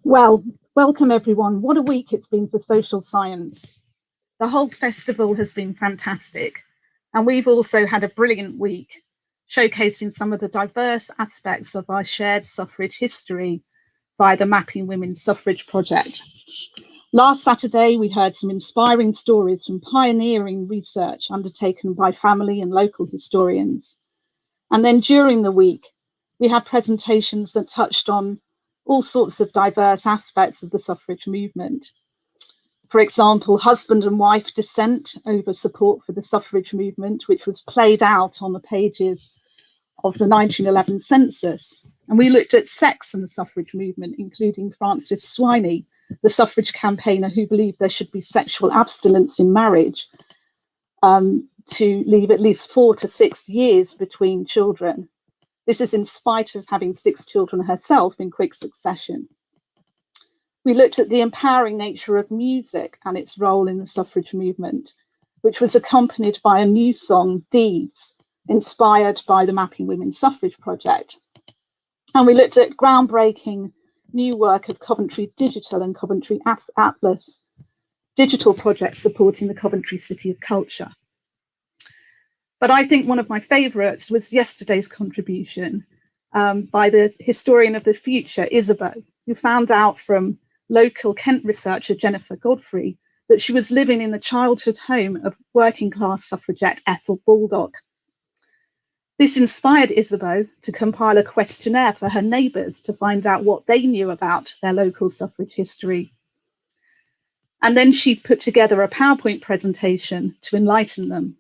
Well, welcome everyone. What a week it's been for social science. The whole festival has been fantastic. And we've also had a brilliant week showcasing some of the diverse aspects of our shared suffrage history via the Mapping Women's Suffrage project. Last Saturday, we heard some inspiring stories from pioneering research undertaken by family and local historians. And then during the week, we had presentations that touched on all sorts of diverse aspects of the suffrage movement. For example, husband and wife dissent over support for the suffrage movement, which was played out on the pages of the 1911 census. And we looked at sex and the suffrage movement, including Frances Swiney, the suffrage campaigner who believed there should be sexual abstinence in marriage to leave at least 4 to 6 years between children. This is in spite of having 6 children herself in quick succession. We looked at the empowering nature of music and its role in the suffrage movement, which was accompanied by a new song, Deeds, inspired by the Mapping Women's Suffrage project. And we looked at groundbreaking new work of Coventry Digital and Coventry Atlas, digital projects supporting the Coventry City of Culture. But I think one of my favourites was yesterday's contribution by the historian of the future, Isabeau, who found out from local Kent researcher Jennifer Godfrey that she was living in the childhood home of working class suffragette Ethel Baldock. This inspired Isabeau to compile a questionnaire for her neighbours to find out what they knew about their local suffrage history. And then she put together a PowerPoint presentation to enlighten them.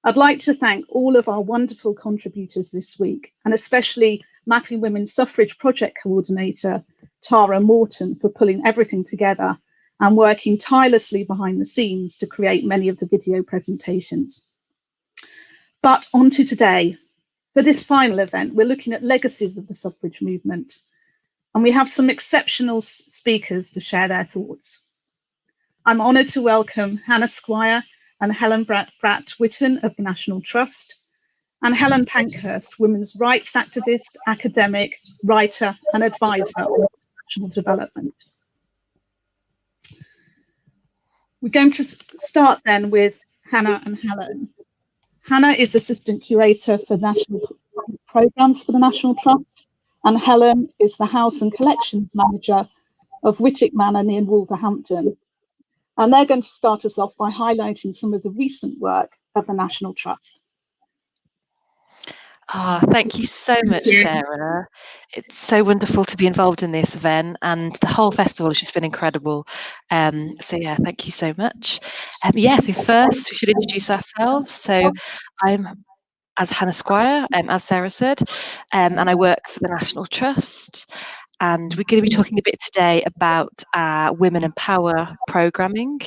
I'd like to thank all of our wonderful contributors this week, and especially Mapping Women's Suffrage Project Coordinator, Tara Morton, for pulling everything together and working tirelessly behind the scenes to create many of the video presentations. But on to today. For this final event, we're looking at legacies of the suffrage movement, and we have some exceptional speakers to share their thoughts. I'm honoured to welcome Hannah Squire and Helen Bratt-Whitten of the National Trust, and Helen Pankhurst, women's rights activist, academic, writer, and advisor on international development. We're going to start then with Hannah and Helen. Hannah is Assistant Curator for National Programmes for the National Trust, and Helen is the House and Collections Manager of Wightwick Manor near Wolverhampton. And they're going to start us off by highlighting some of the recent work of the National Trust. Thank you so much, Sarah. It's so wonderful to be involved in this event, and the whole festival has just been incredible. So yeah, thank you so much. So first we should introduce ourselves. So I'm as Hannah Squire, as Sarah said, and I work for the National Trust. And we're going to be talking a bit today about Women in Power programming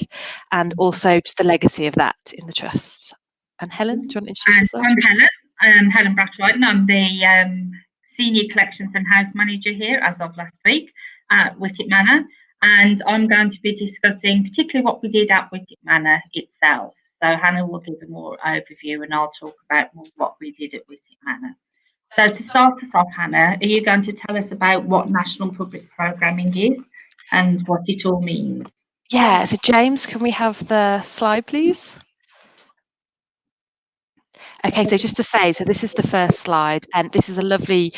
and also just the legacy of that in the Trust. And Helen, do you want to introduce yourself? I'm Helen. I'm Helen Pankhurst. I'm the Senior Collections and House Manager here as of last week at Wightwick Manor. And I'm going to be discussing particularly what we did at Wightwick Manor itself. So Hannah will give a more overview and I'll talk about more what we did at Wightwick Manor. So to start us off, Hannah, are you going to tell us about what national public programming is and what it all means? Yeah, so James, can we have the slide, please? Okay, so just to say, so this is the first slide, and this is a lovely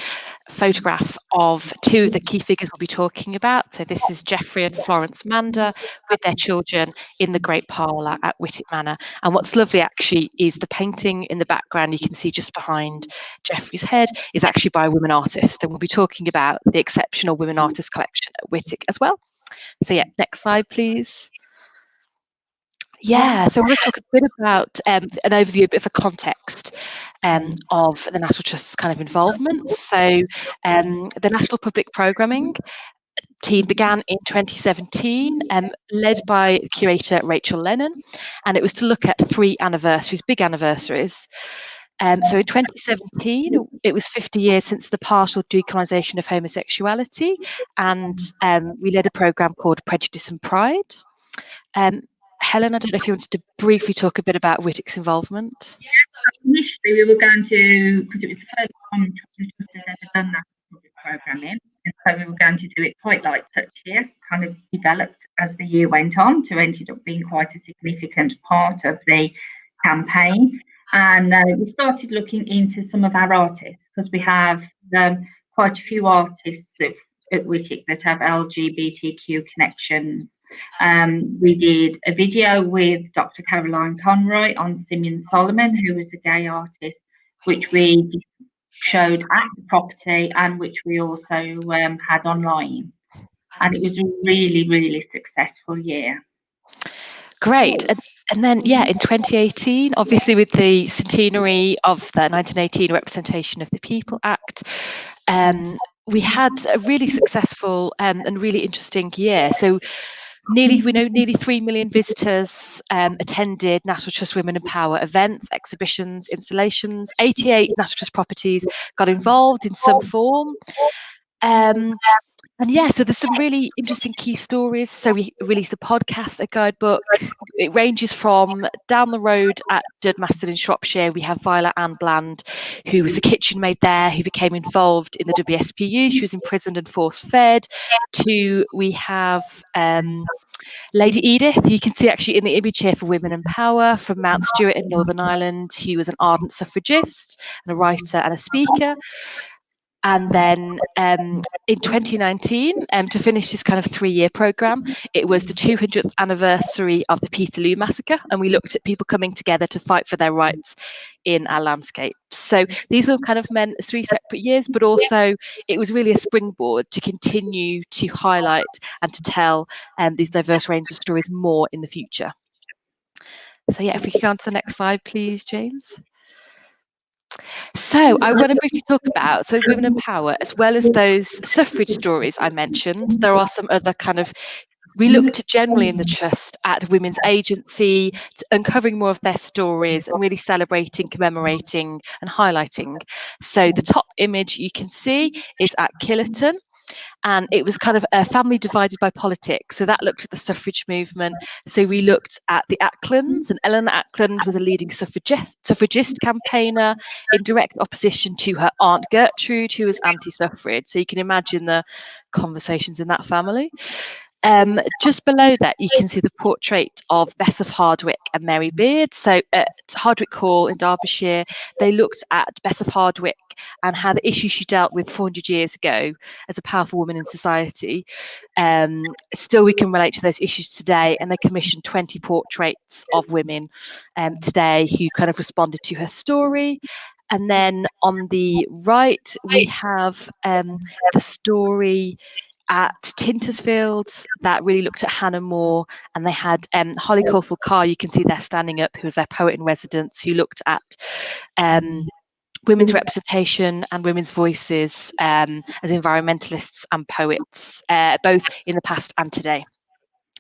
photograph of 2 of the key figures we'll be talking about. So this is Geoffrey and Florence Mander with their children in the Great Parlour at Wightwick Manor. And what's lovely actually is the painting in the background you can see just behind Geoffrey's head is actually by a women artist, and we'll be talking about the exceptional women artist collection at Wightwick as well. So yeah, next slide, please. Yeah, so I want to talk a bit about an overview, a bit of a context of the National Trust's kind of involvement. So the National Public Programming team began in 2017, led by curator Rachel Lennon, and it was to look at 3 anniversaries, big anniversaries. So in 2017, it was 50 years since the partial decriminalisation of homosexuality, and we led a programme called Prejudice and Pride. Helen, I don't know if you wanted to briefly talk a bit about Wightwick's involvement. Yes, initially we were going to, because it was the first time the Trust had ever done that public programming, so we were going to do it quite light touch here, kind of developed as the year went on to ended up being quite a significant part of the campaign. And we started looking into some of our artists, because we have quite a few artists at Wightwick that have LGBTQ connections. We did a video with Dr. Caroline Conroy on Simeon Solomon, who was a gay artist, which we showed at the property and which we also had online. And it was a really, really successful year. Great. And then, yeah, in 2018, obviously with the centenary of the 1918 Representation of the People Act, we had a really successful and really interesting year. So nearly 3 million visitors attended National Trust Women in Power events, exhibitions, installations. 88 National Trust properties got involved in some form. And yeah, so there's some really interesting key stories. So we released a podcast, a guidebook. It ranges from down the road at Dudmaston in Shropshire. We have Violet Ann Bland, who was a kitchen maid there, who became involved in the WSPU. She was imprisoned and force-fed. To we have Lady Edith, who you can see actually in the image here for Women in Power, from Mount Stewart in Northern Ireland, who was an ardent suffragist and a writer and a speaker. And then in 2019, to finish this kind of 3-year programme, it was the 200th anniversary of the Peterloo Massacre, and we looked at people coming together to fight for their rights in our landscape. So these were kind of meant as 3 separate years, but also it was really a springboard to continue to highlight and to tell these diverse range of stories more in the future. So yeah, if we could go on to the next slide, please, James. So I want to briefly talk about, so Women in Power, as well as those suffrage stories I mentioned, there are some other kind of, we looked generally in the Trust at women's agency, uncovering more of their stories and really celebrating, commemorating and highlighting. So the top image you can see is at Killerton. And it was kind of a family divided by politics. So that looked at the suffrage movement. So we looked at the Acklands, and Eleanor Ackland was a leading suffragist campaigner in direct opposition to her Aunt Gertrude, who was anti-suffrage. So you can imagine the conversations in that family. Just below that, you can see the portrait of Bess of Hardwick and Mary Beard. So at Hardwick Hall in Derbyshire, they looked at Bess of Hardwick and how the issues she dealt with 400 years ago as a powerful woman in society, still we can relate to those issues today. And they commissioned 20 portraits of women today who kind of responded to her story. And then on the right, we have the story at Tintersfields that really looked at Hannah More, and they had Holly Caulfield Carr, you can see there standing up, who was their poet in residence, who looked at women's representation and women's voices as environmentalists and poets, both in the past and today.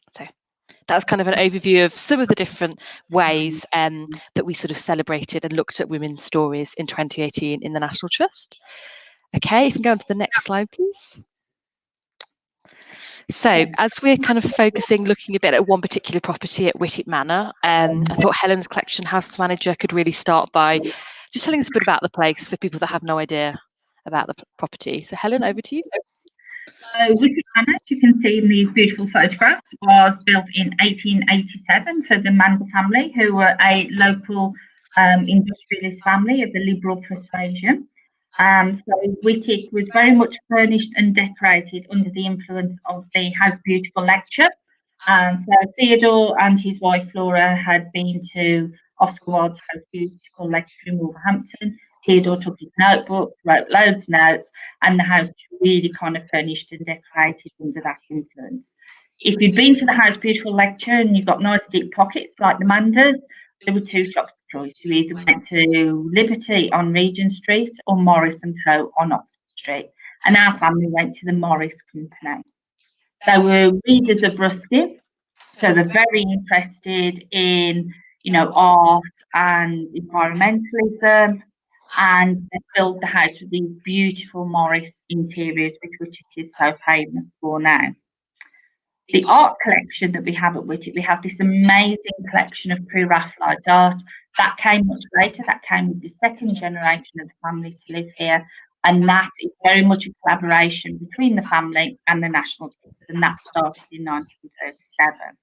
So that's kind of an overview of some of the different ways that we sort of celebrated and looked at women's stories in 2018 in the National Trust. Okay, if you can go on to the next slide, please. So as we're kind of focusing, looking a bit at one particular property at Wightwick Manor, I thought Helen's collection house manager could really start by just telling us a bit about the place for people that have no idea about the property. So Helen, over to you. So Wightwick Manor, as you can see in these beautiful photographs, was built in 1887. So the Manor family, who were a local industrialist family of the liberal persuasion. So Wightwick was very much furnished and decorated under the influence of the House Beautiful lecture. So Theodore and his wife Flora had been to Oscar Wilde's House Beautiful lecture in Wolverhampton. Theodore took his notebook, wrote loads of notes, and the house really kind of furnished and decorated under that influence. If you'd been to the House Beautiful lecture and you've got nice deep pockets like the Manders, there were 2 shops of choice. You either went to Liberty on Regent Street or Morris & Co on Oxford Street. And our family went to the Morris Company. They were readers of Ruskin, so they're very interested in, you know, art and environmentalism. And they filled the house with these beautiful Morris interiors, which it is so famous for now. The art collection that we have at Wightwick, we have this amazing collection of pre-Raphaelite art. That came much later. That came with the second generation of the family to live here. And that is very much a collaboration between the family and the National Trust, and that started in 1937.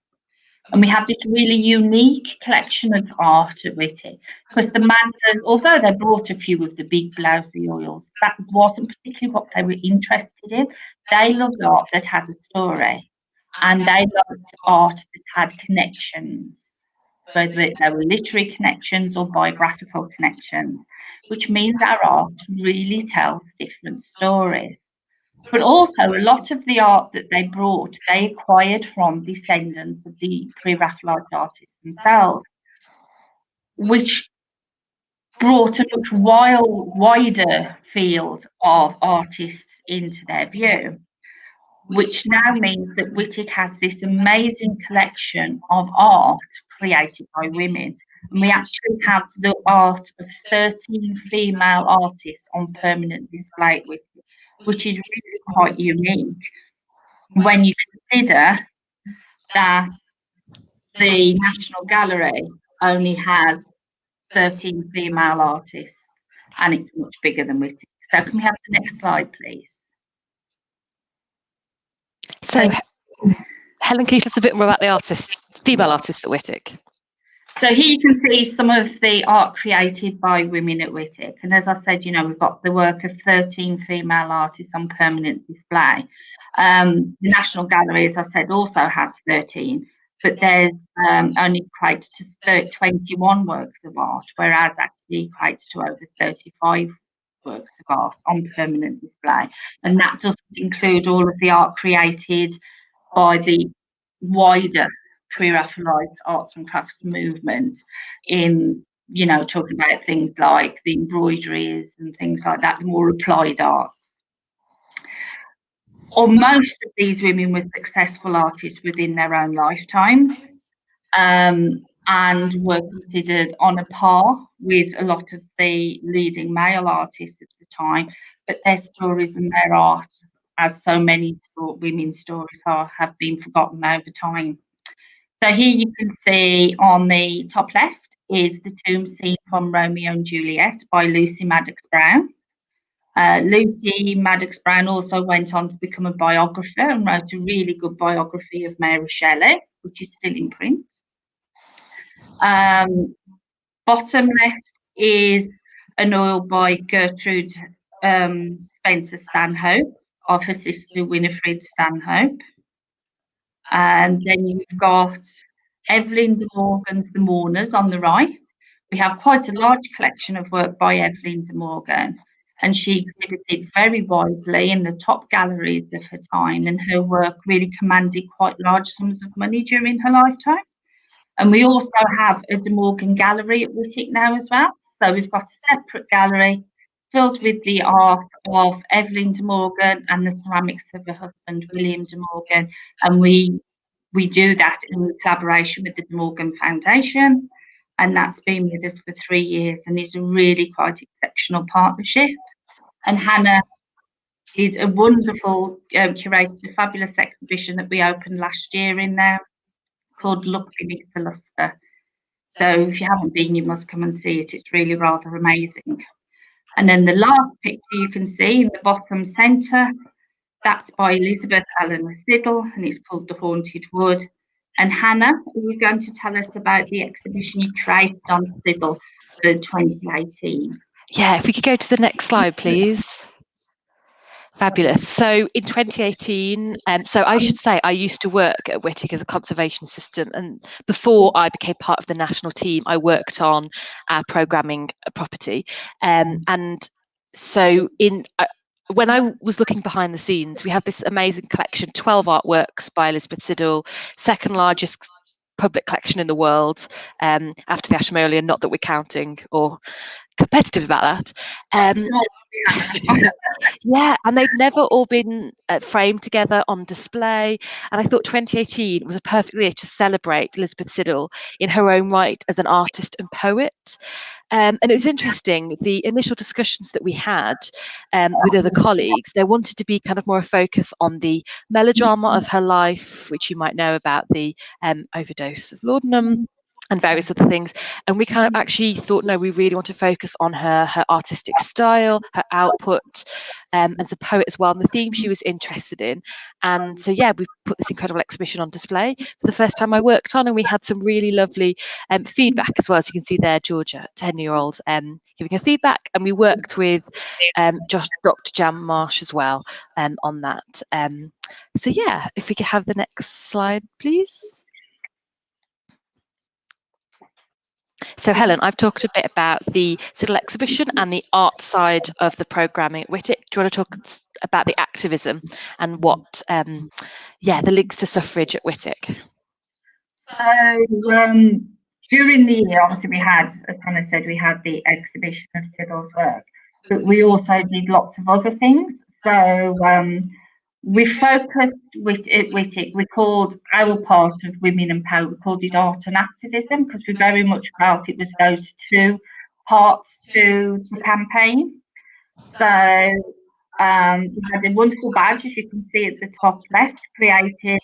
And we have this really unique collection of art at Wightwick, because the Mansons, although they brought a few of the big blousy oils, that wasn't particularly what they were interested in. They loved art that had a story, and they loved art that had connections, whether they were literary connections or biographical connections, which means our art really tells different stories. But also, a lot of the art that they brought, they acquired from descendants of the pre-Raphaelite artists themselves, which brought a much wider field of artists into their view, which now means that Wightwick has this amazing collection of art created by women. And we actually have the art of 13 female artists on permanent display at Wightwick, which is really quite unique when you consider that the National Gallery only has 13 female artists, and it's much bigger than Wightwick. So can we have the next slide, please? So, Helen, can you tell us a bit more about the artists, female artists at Wightwick? So here you can see some of the art created by women at Wightwick. And as I said, you know, we've got the work of 13 female artists on permanent display. The National Gallery, as I said, also has 13, but there's only equates to 21 works of art, whereas actually equates to over 35 works of art on permanent display. And that doesn't include all of the art created by the wider pre-Raphaelite arts and crafts movement, in, you know, talking about things like the embroideries and things like that, the more applied arts. Or most of these women were successful artists within their own lifetimes, and were considered on a par with a lot of the leading male artists at the time, but their stories and their art, as so many women's stories are, have been forgotten over time. So here you can see on the top left is the tomb scene from Romeo and Juliet by Lucy Maddox Brown. Lucy Maddox Brown also went on to become a biographer and wrote a really good biography of Mary Shelley, which is still in print. Bottom left is an oil by Gertrude Spencer Stanhope of her sister Winifred Stanhope. And then you've got Emmeline de Morgan's The Mourners on the right. We have quite a large collection of work by Emmeline de Morgan, and she exhibited very widely in the top galleries of her time, and her work really commanded quite large sums of money during her lifetime. And we also have a De Morgan gallery at Wightwick now as well. So we've got a separate gallery filled with the art of Emmeline de Morgan and the ceramics of her husband, William de Morgan. And we do that in collaboration with the De Morgan Foundation. And that's been with us for 3 years and is a really quite exceptional partnership. And Hannah is a wonderful curator of a fabulous exhibition that we opened last year in there called Look Beneath the Lustre. So if you haven't been, you must come and see it. It's really rather amazing. And then the last picture you can see in the bottom centre, that's by Elizabeth Allen Siddle, and it's called The Haunted Wood. And Hannah, are you going to tell us about the exhibition you created on Siddle for 2018? Yeah, if we could go to the next slide, please. Fabulous. So in 2018, so I should say I used to work at Wightwick as a conservation assistant, and before I became part of the national team, I worked on our programming property. And so when I was looking behind the scenes, we have this amazing collection, 12 artworks by Elizabeth Siddle, second largest public collection in the world, after the Ashmolean, not that we're counting or competitive about that. Yeah, and they'd never all been framed together on display, and I thought 2018 was a perfect year to celebrate Elizabeth Siddle in her own right as an artist and poet. And it was interesting, the initial discussions that we had with other colleagues, there wanted to be kind of more a focus on the melodrama of her life, which you might know about the overdose of laudanum. and various other things. And we kind of actually thought, no, we really want to focus on her artistic style, her output, as a poet as well, and the theme she was interested in. And so, yeah, we've put this incredible exhibition on display for the first time I worked on, and we had some really lovely feedback as well. As you can see there, Georgia, 10-year-old, giving her feedback. And we worked with Dr. Jan Marsh as well on that. So, yeah, if we could have the next slide, please. So Helen, I've talked a bit about the Siddle exhibition and the art side of the programming at Wightwick. Do you want to talk about the activism and what, the links to suffrage at Wightwick? So during the year, obviously we had, as Hannah said, we had the exhibition of Siddle's work, but we also did lots of other things. So we focused with Wightwick. We called our part of Women and Power, we called it Art and Activism, because we very much felt it was those two parts to the campaign. So we had a wonderful badge, as you can see at the top left, created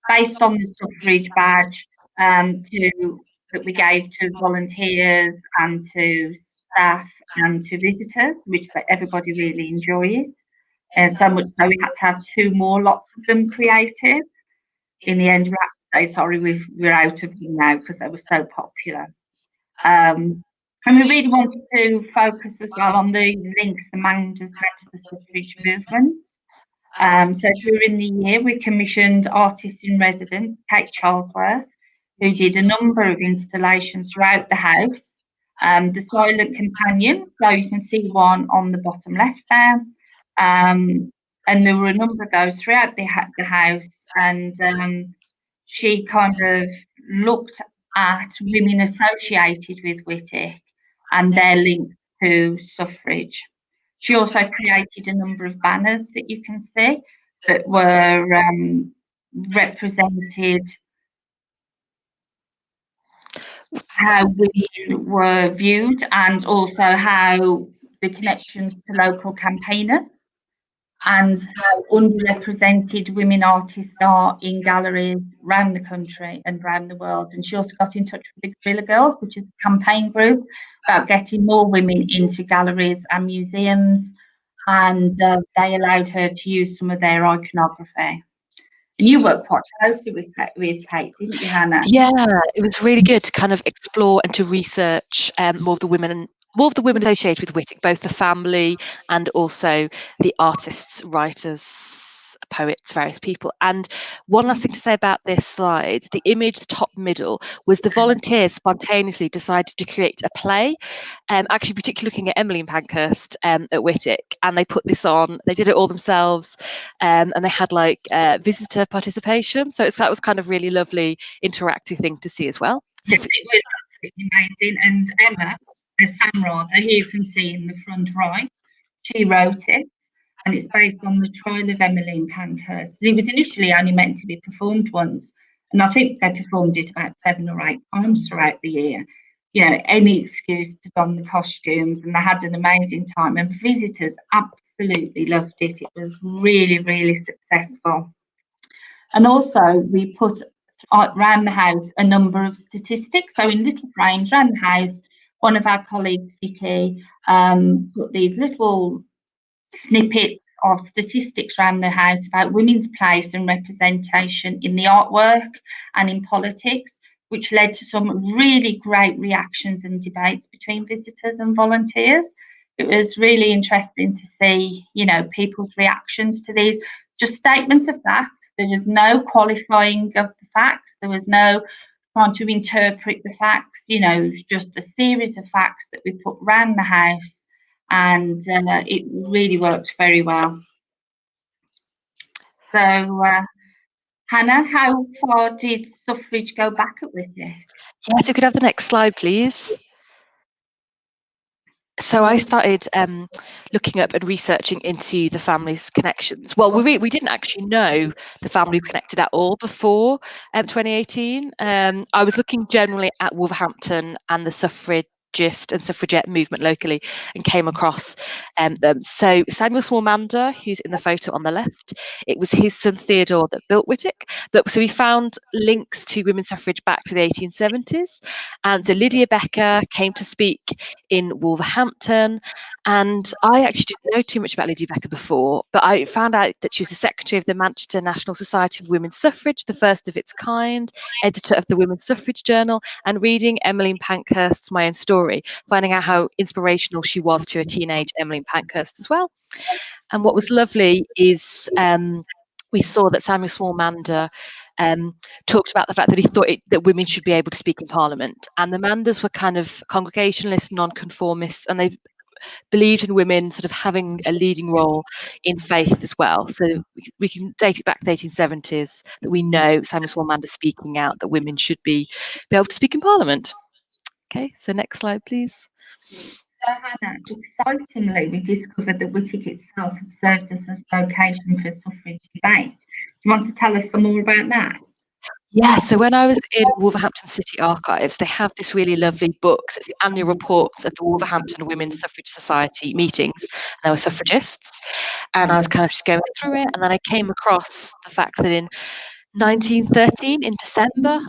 based on the suffrage badge that we gave to volunteers and to staff and to visitors, which everybody really enjoyed. And so much so we had to have 2 more lots of them created. In the end, we had to say, sorry, we're out of them now because they were so popular. And we really wanted to focus as well on the links the managers had to the suffrage movement. So during the year, we commissioned artist in residence, Kate Charlesworth, who did a number of installations throughout the house. The Silent Companion, so you can see one on the bottom left there. And there were a number of those throughout the house, and she kind of looked at women associated with Wightwick and their link to suffrage. She also created a number of banners that you can see that were represented how women were viewed and also how the connections to local campaigners and how underrepresented women artists are in galleries around the country and around the world. And she also got in touch with the Guerrilla Girls, which is a campaign group about getting more women into galleries and museums, and they allowed her to use some of their iconography. And you worked quite closely with Kate, didn't you, Hannah? Yeah, it was really good to kind of explore and to research more of the women associated with Wightwick, both the family and also the artists, writers, poets, various people. And one last thing to say about this slide, the image, the top middle, was the volunteers spontaneously decided to create a play, actually particularly looking at Emmeline Pankhurst at Wightwick, and they put this on, they did it all themselves, and they had like visitor participation. So that was kind of really lovely interactive thing to see as well. So yes, it was absolutely amazing. And Emma, Sam Rather, who you can see in the front right, she wrote it, and it's based on the trial of Emmeline Pankhurst. It was initially only meant to be performed once, and I think they performed it about 7 or 8 times throughout the year. You know, any excuse to don the costumes, and they had an amazing time, and visitors absolutely loved it. It was really, really successful. And also we put around the house a number of statistics, so in little frames around the house. One of our colleagues, Vicky, put these little snippets of statistics around the house about women's place and representation in the artwork and in politics, which led to some really great reactions and debates between visitors and volunteers. It was really interesting to see, you know, people's reactions to these, just statements of facts. There was no qualifying of the facts. There was no trying to interpret the facts, you know, just a series of facts that we put around the house, and it really worked very well. So, Hannah, how far did suffrage go back at Wightwick? Yes, you could have the next slide, please. So I started looking up and researching into the family's connections. Well, we didn't actually know the family connected at all before 2018. I was looking generally at Wolverhampton and the suffrage and suffragette movement locally and came across them. So Samuel Small-Mander, who's in the photo on the left, it was his son Theodore that built Wightwick. But so we found links to women's suffrage back to the 1870s. And so Lydia Becker came to speak in Wolverhampton. And I actually didn't know too much about Lydia Becker before, but I found out that she was the secretary of the Manchester National Society of Women's Suffrage, the first of its kind, editor of the Women's Suffrage Journal, and reading Emmeline Pankhurst's My Own Story, finding out how inspirational she was to a teenage Emmeline Pankhurst as well. And what was lovely is we saw that Samuel Small-Mander talked about the fact that he thought that women should be able to speak in Parliament. And the Manders were kind of Congregationalists, non-conformists, and they believed in women sort of having a leading role in faith as well. So we can date it back to the 1870s that we know Samuel Small-Mander speaking out that women should be able to speak in Parliament. Okay, so next slide, please. So Hannah, excitingly, we discovered that Wightwick itself had served as a location for suffrage debate. Do you want to tell us some more about that? Yeah, so when I was in Wolverhampton City Archives, they have this really lovely book. So it's the annual reports of the Wolverhampton Women's Suffrage Society meetings. And there were suffragists. And I was kind of just going through it. And then I came across the fact that in 1913, in December,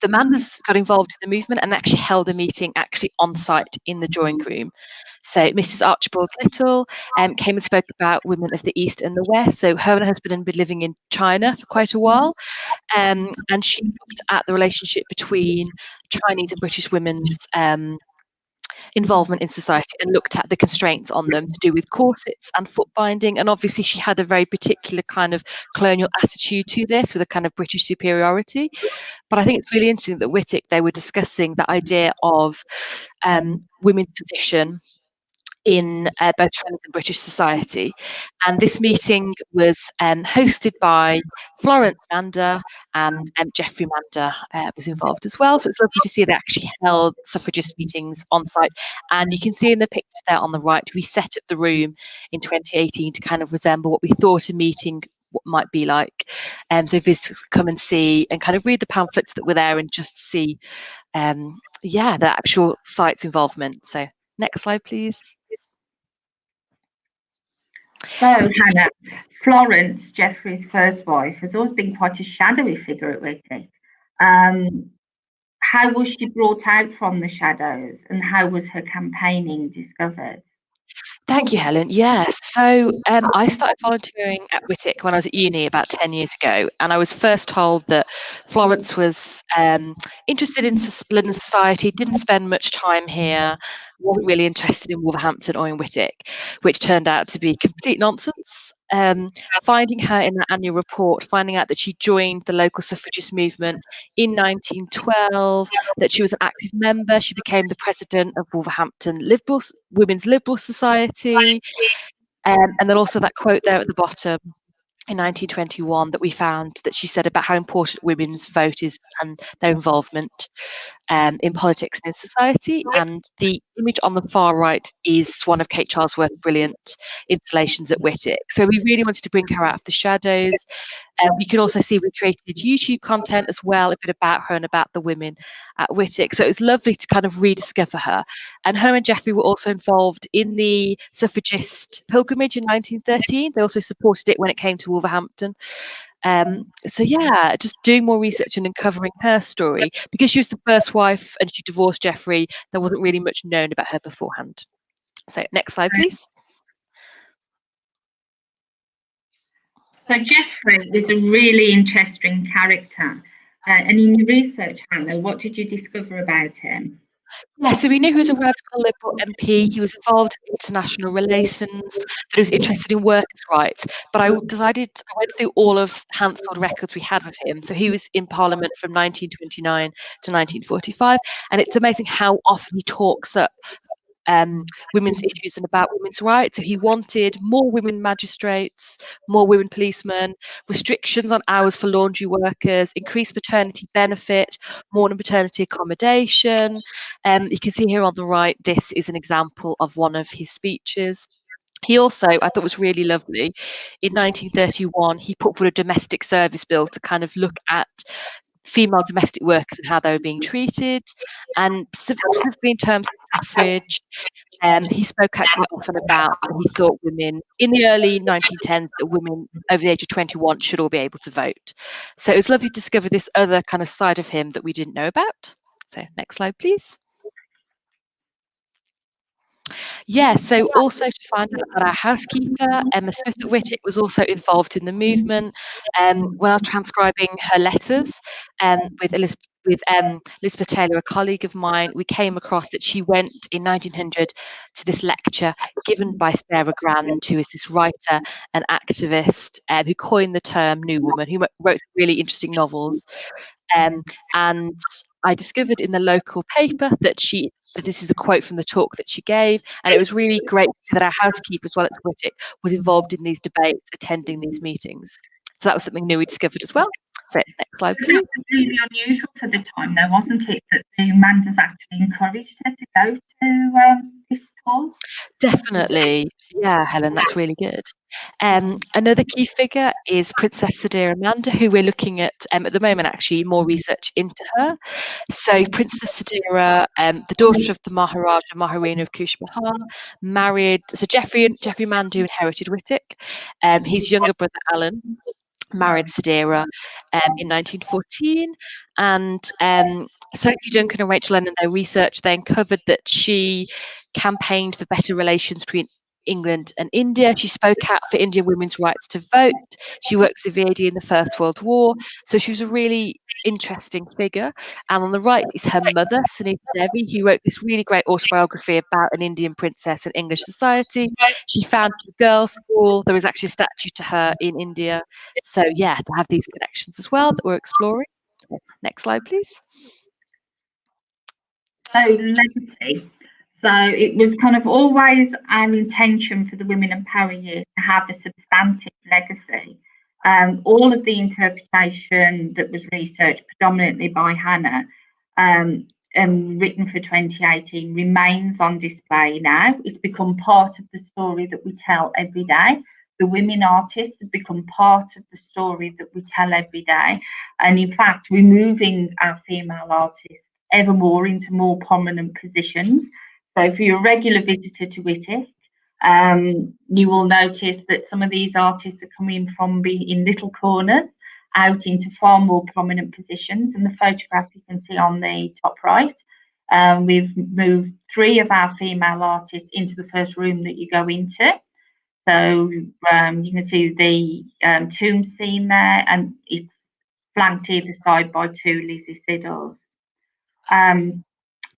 the Manders got involved in the movement and actually held a meeting actually on site in the drawing room. So Mrs. Archibald Little came and spoke about women of the East and the West. So her and her husband had been living in China for quite a while. And she looked at the relationship between Chinese and British women's involvement in society and looked at the constraints on them to do with corsets and foot binding. And obviously she had a very particular kind of colonial attitude to this with a kind of British superiority. But I think it's really interesting that Wightwick, they were discussing the idea of women's position in both Chinese and British society. And this meeting was hosted by Florence Mander, and Geoffrey Mander was involved as well. So it's lovely to see they actually held suffragist meetings on site. And you can see in the picture there on the right, we set up the room in 2018 to kind of resemble what we thought a meeting might be like. So visitors come and see and kind of read the pamphlets that were there and just see, the actual site's involvement. So next slide, please. So, Hannah, Florence, Geoffrey's first wife, has always been quite a shadowy figure at Wightwick. How was she brought out from the shadows, and how was her campaigning discovered? Thank you, Helen. Yes, so I started volunteering at Wightwick when I was at uni about 10 years ago, and I was first told that Florence was interested in London society, didn't spend much time here, wasn't really interested in Wolverhampton or in Wightwick, which turned out to be complete nonsense. Finding her in that annual report, finding out that she joined the local suffragist movement in 1912, that she was an active member, she became the president of Wolverhampton Women's Liberal Society, and then also that quote there at the bottom in 1921 that we found that she said about how important women's vote is and their involvement in politics and in society. And the image on the far right is one of Kate Charlesworth's brilliant installations at Wightwick. So we really wanted to bring her out of the shadows. You can also see we created YouTube content as well, a bit about her and about the women at Wightwick. So it was lovely to kind of rediscover her. And her and Geoffrey were also involved in the suffragist pilgrimage in 1913. They also supported it when it came to Wolverhampton. So yeah, just doing more research and uncovering her story. Because she was the first wife and she divorced Geoffrey, there wasn't really much known about her beforehand. So next slide, please. So Geoffrey is a really interesting character. And in your research, Hannah, what did you discover about him? Yeah, so we knew he was a radical Liberal MP. He was involved in international relations, that he was interested in workers' rights. But I went through all of Hansford records we had of him. So he was in Parliament from 1929 to 1945. And it's amazing how often he talks up women's issues and about women's rights. So he wanted more women magistrates, more women policemen, restrictions on hours for laundry workers, increased maternity benefit, more than paternity accommodation. You can see here on the right, this is an example of one of his speeches. He also, I thought was really lovely, in 1931, he put forward a domestic service bill to kind of look at female domestic workers and how they were being treated, and specifically in terms of suffrage. He spoke out quite often about he thought women in the early 1910s that women over the age of 21 should all be able to vote. So it was lovely to discover this other kind of side of him that we didn't know about. So next slide, please. Yeah, so also to find out that our housekeeper, Emma Smith at Wightwick, was also involved in the movement. When I was transcribing her letters with Elizabeth Taylor, a colleague of mine, we came across that she went in 1900 to this lecture given by Sarah Grand, who is this writer and activist who coined the term New Woman, who wrote some really interesting novels. And I discovered in the local paper that this is a quote from the talk that she gave, and it was really great that our housekeeper, as well as Wightwick, was involved in these debates, attending these meetings. So that was something new we discovered as well. So next slide, please. That was really unusual for the time, though, wasn't it? That the Manders actually encouraged her to go to this talk. Definitely, yeah, Helen, that's really good. Another key figure is Princess Sadira Amanda, who we're looking at the moment, actually, more research into her. So Princess Sadira, the daughter of the Maharaja Maharina of Kush Mahal, married, so Geoffrey Amanda, who inherited Wightwick. His younger brother Alan married Sadira in 1914, and Sophie Duncan and Rachel Lennon, their research, they uncovered that she campaigned for better relations between England and India. She spoke out for Indian women's rights to vote. She worked as a VAD in the First World War. So she was a really interesting figure. And on the right is her mother, Sunita Devi, who wrote this really great autobiography about an Indian princess in English society. She founded a girls' school. There is actually a statue to her in India. So yeah, to have these connections as well that we're exploring. Next slide, please. So legacy. So it was kind of always our intention for the Women and Power Year to have a substantive legacy. All of the interpretation that was researched predominantly by Hannah and written for 2018 remains on display now. It's become part of the story that we tell every day. The women artists have become part of the story that we tell every day. And in fact, we're moving our female artists ever more into more prominent positions. So if you're a regular visitor to Wightwick, you will notice that some of these artists are coming from being in little corners out into far more prominent positions. And the photograph you can see on the top right, we've moved 3 of our female artists into the first room that you go into. So you can see the tomb scene there, and it's flanked either side by 2 Lizzie Siddles.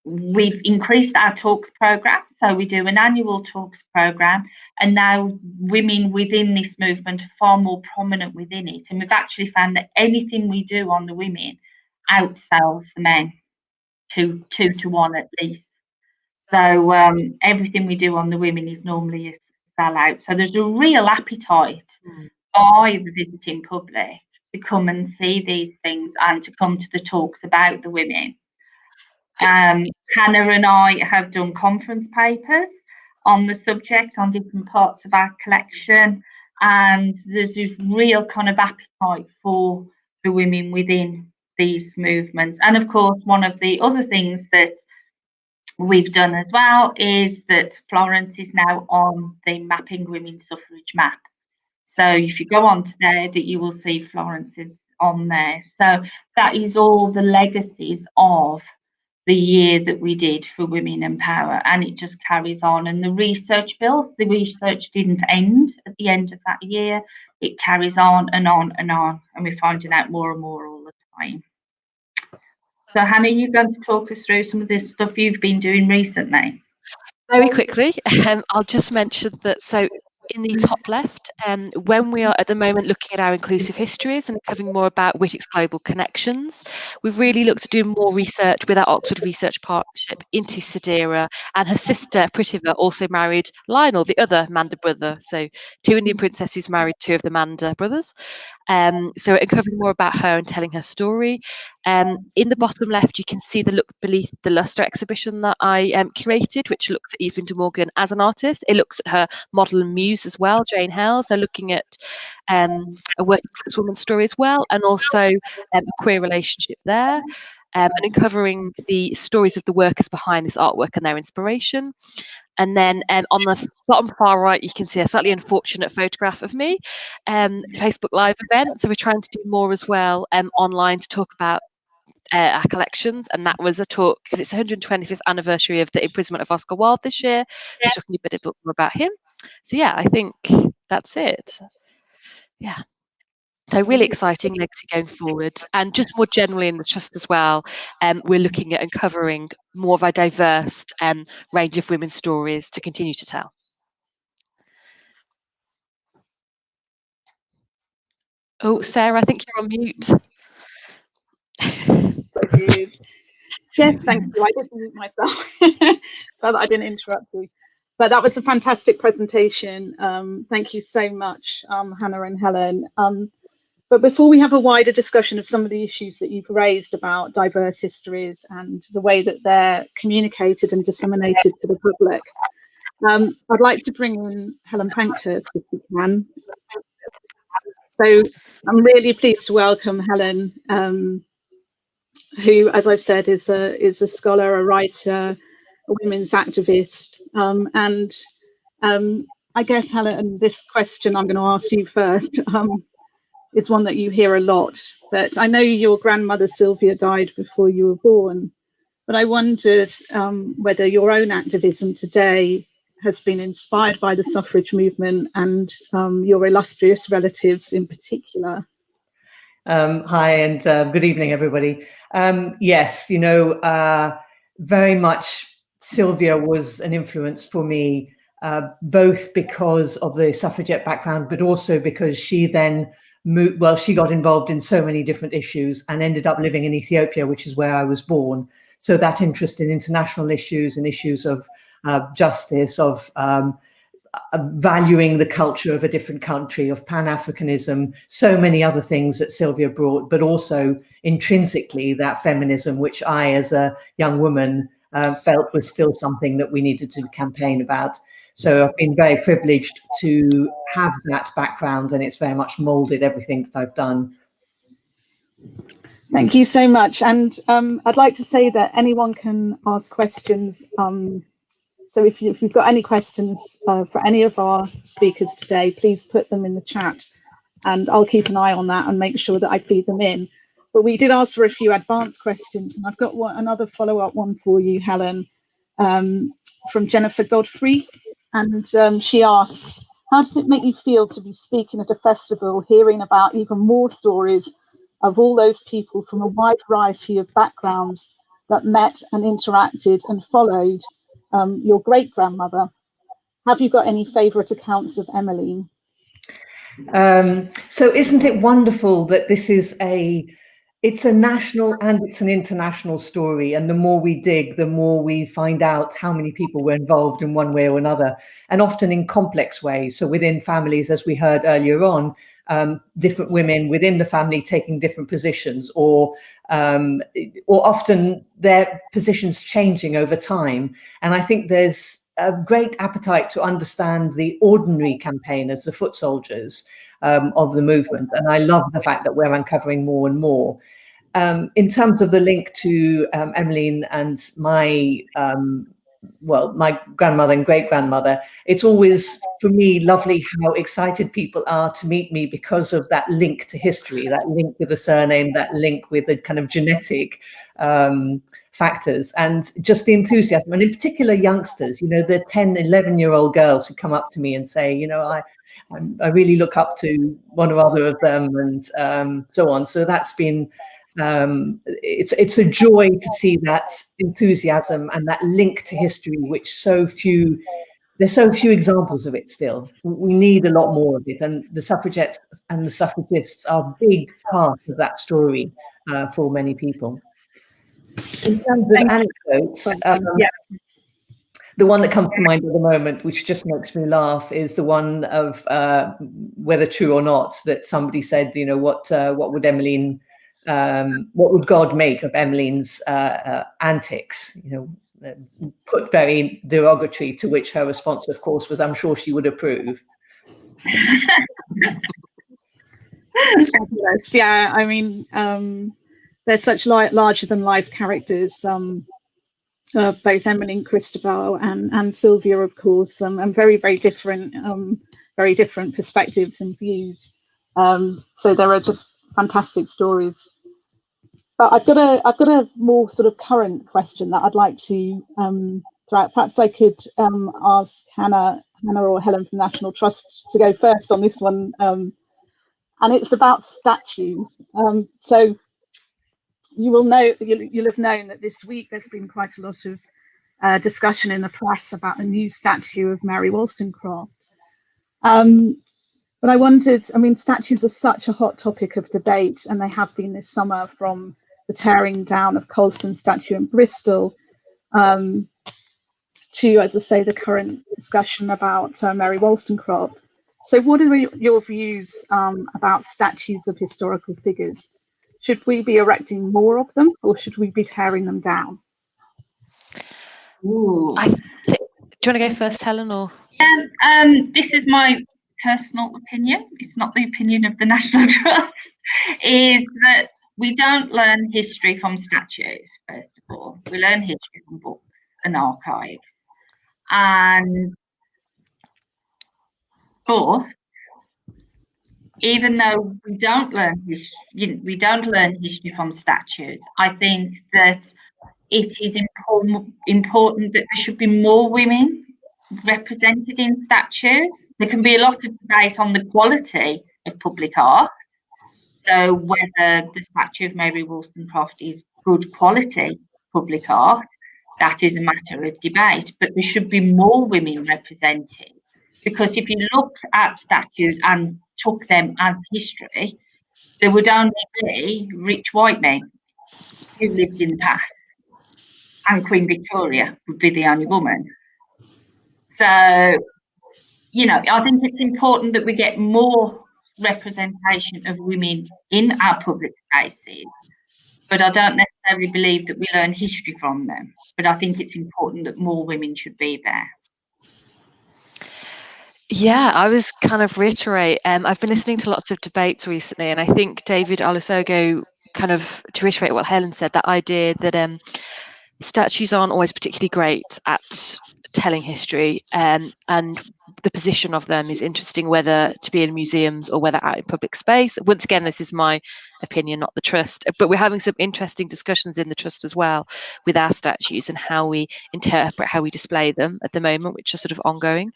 We've increased our talks programme, so we do an annual talks programme, and now women within this movement are far more prominent within it. And we've actually found that anything we do on the women outsells the men, 2 to 1 at least. So everything we do on the women is normally a sellout. So there's a real appetite by the visiting public to come and see these things and to come to the talks about the women. Hannah and I have done conference papers on the subject on different parts of our collection, and there's this real kind of appetite for the women within these movements. And of course, one of the other things that we've done as well is that Florence is now on the Mapping Women's Suffrage map. So if you go on to there, that you will see Florence is on there. So that is all the legacies of the year that we did for Women and Power, and it just carries on. And the research research didn't end at the end of that year. It carries on and on and on, and we're finding out more and more all the time. So Hannah, you're going to talk us through some of this stuff you've been doing recently. Very quickly, I'll just mention that, so in the top left, when we are at the moment looking at our inclusive histories and covering more about Wightwick's global connections, we've really looked to do more research with our Oxford Research Partnership into Sadira, and her sister Prithiva also married Lionel, the other Manda brother. So 2 Indian princesses married 2 of the Manda brothers. So uncovering more about her and telling her story. In the bottom left, you can see the Look Beneath the Lustre exhibition that I curated, which looks at Evelyn de Morgan as an artist. It looks at her model and muse issues as well, Jane Hell, so looking at a working class woman's story as well, and also a queer relationship there, and uncovering the stories of the workers behind this artwork and their inspiration. And then on the bottom far right, you can see a slightly unfortunate photograph of me, Facebook Live event. So we're trying to do more as well online to talk about our collections. And that was a talk because it's the 125th anniversary of the imprisonment of Oscar Wilde this year. We're talking a bit more about him. So yeah, I think that's it. Yeah. So really exciting legacy going forward, and just more generally in the trust as well, we're looking at uncovering more of a diverse range of women's stories to continue to tell. Oh, Sarah, I think you're on mute. Yes, thank you. I did mute myself so that I didn't interrupt you. But that was a fantastic presentation. Thank you so much, Hannah and Helen. But before we have a wider discussion of some of the issues that you've raised about diverse histories and the way that they're communicated and disseminated to the public, I'd like to bring in Helen Pankhurst if we can. So I'm really pleased to welcome Helen, who, as I've said, is a scholar, a writer, a women's activist, and I guess, Helen, this question I'm going to ask you first. It's one that you hear a lot, but I know your grandmother Sylvia died before you were born, but I wondered whether your own activism today has been inspired by the suffrage movement and your illustrious relatives in particular. Hi, and good evening, everybody. Yes, very much Sylvia was an influence for me, both because of the suffragette background, but also because she then she got involved in so many different issues and ended up living in Ethiopia, which is where I was born. So that interest in international issues and issues of justice, of valuing the culture of a different country, of Pan-Africanism, so many other things that Sylvia brought, but also intrinsically that feminism, which I, as a young woman, felt was still something that we needed to campaign about. So I've been very privileged to have that background, and it's very much molded everything that I've done. Thank you so much. And I'd like to say that anyone can ask questions. So if you've got any questions for any of our speakers today, please put them in the chat and I'll keep an eye on that and make sure that I feed them in. But we did ask for a few advanced questions, and I've got another follow-up one for you, Helen, from Jennifer Godfrey. And she asks, how does it make you feel to be speaking at a festival, hearing about even more stories of all those people from a wide variety of backgrounds that met and interacted and followed your great-grandmother? Have you got any favourite accounts of Emmeline? So isn't it wonderful that this is it's a national and it's an international story, and the more we dig, the more we find out how many people were involved in one way or another, and often in complex ways. So within families, as we heard earlier on, different women within the family taking different positions, or often their positions changing over time. And I think there's a great appetite to understand the ordinary campaigners, the foot soldiers of the movement. And I love the fact that we're uncovering more and more. In terms of the link to Emmeline and my grandmother and great-grandmother, it's always, for me, lovely how excited people are to meet me because of that link to history, that link with the surname, that link with the kind of genetic factors, and just the enthusiasm. And in particular, youngsters, the 10, 11-year-old girls who come up to me and say, I really look up to one or other of them, and so on. So that's been, it's a joy to see that enthusiasm and that link to history, which there's so few examples of it still. We need a lot more of it, and the suffragettes and the suffragists are a big part of that story for many people. In terms of anecdotes, the one that comes to mind at the moment, which just makes me laugh, is the one of whether true or not, that somebody said, what would Emmeline, what would God make of Emmeline's antics? Put very derogatory, to which her response, of course, was, I'm sure she would approve. Yeah, I mean, they're such larger than life characters. Both Emmeline, Christabel, and Sylvia, of course, and very different perspectives and views. So there are just fantastic stories. But I've got a more sort of current question that I'd like to throw out. Perhaps I could ask Hannah or Helen from National Trust to go first on this one, and it's about statues. So you will know, you'll have known that this week there's been quite a lot of discussion in the press about a new statue of Mary Wollstonecraft. But I wondered, I mean, statues are such a hot topic of debate, and they have been this summer, from the tearing down of Colston statue in Bristol to, as I say, the current discussion about Mary Wollstonecraft. So what are your views about statues of historical figures? Should we be erecting more of them, or should we be tearing them down? Ooh. Do you want to go first, Helen? Or this is my personal opinion. It's not the opinion of the National Trust. Is that we don't learn history from statues. First of all, we learn history from books and archives. But even though we don't learn history from statues, I think that it is important that there should be more women represented in statues. There can be a lot of debate on the quality of public art. So whether the statue of Mary Wollstonecraft is good quality public art, that is a matter of debate. But there should be more women represented, because if you looked at statues and took them as history, there would only be rich white men who lived in the past, and Queen Victoria would be the only woman. So, you know, I think it's important that we get more representation of women in our public spaces, but I don't necessarily believe that we learn history from them. But I think it's important that more women should be there. yeah, I was kind of reiterate. I've been listening to lots of debates recently, and I think David Olusogo, kind of to reiterate what Helen said, that idea that statues aren't always particularly great at telling history, and the position of them is interesting, whether to be in museums or whether out in public space. Once again, this is my opinion, not the Trust, but we're having some interesting discussions in the Trust as well with our statues and how we interpret, how we display them at the moment, which are sort of ongoing.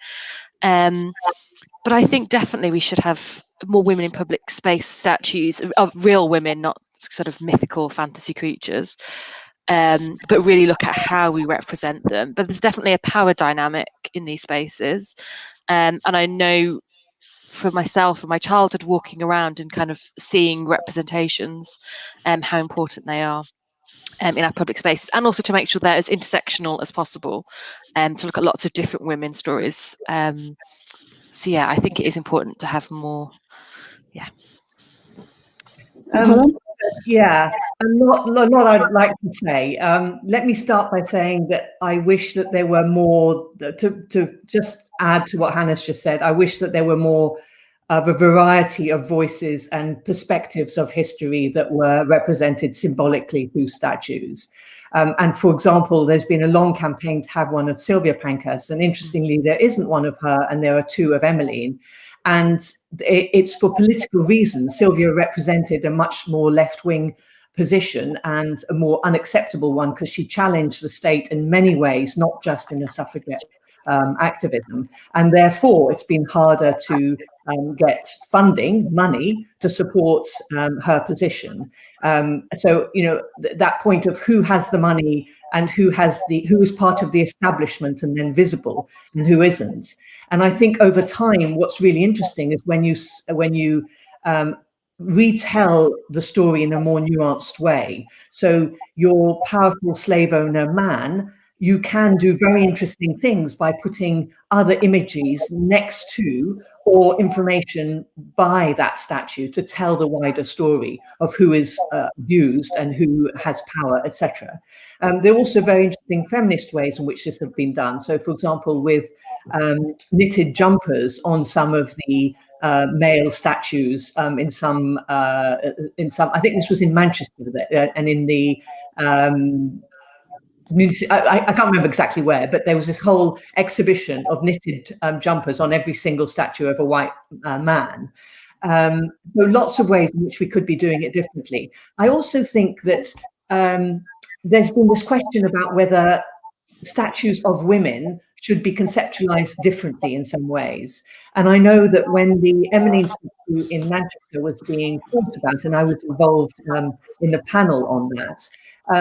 But I think definitely we should have more women in public space statues of real women, not sort of mythical fantasy creatures, but really look at how we represent them. But there's definitely a power dynamic in these spaces. And I know for myself and my childhood, walking around and kind of seeing representations, how important they are in our public spaces, and also to make sure they're as intersectional as possible, to look at lots of different women's stories. So yeah, I think it is important to have more. Yeah. Yeah, a lot I'd like to say. Let me start by saying that I wish that there were more, to just add to what Hannah's just said, I wish that there were more of a variety of voices and perspectives of history that were represented symbolically through statues. And for example, there's been a long campaign to have one of Sylvia Pankhurst, and interestingly, there isn't one of her, and there are two of Emmeline. And it's for political reasons. Sylvia represented a much more left-wing position, and a more unacceptable one, because she challenged the state in many ways, not just in the suffragette activism. And therefore, it's been harder to get money to support her position. So, you know, that point of who has the money and who is part of the establishment and then visible, and who isn't. And I think over time, what's really interesting is when you retell the story in a more nuanced way. So your powerful slave owner man you can do very interesting things by putting other images next to or information by that statue to tell the wider story of who is abused and who has power, etc. There are also very interesting feminist ways in which this has been done. So, for example, with knitted jumpers on some of the male statues in some, I think this was in Manchester, and in the I can't remember exactly where, but there was this whole exhibition of knitted jumpers on every single statue of a white man. So lots of ways in which we could be doing it differently. I also think that there's been this question about whether statues of women should be conceptualized differently in some ways. And I know that when the Emmeline statue in Manchester was being thought about, and I was involved in the panel on that,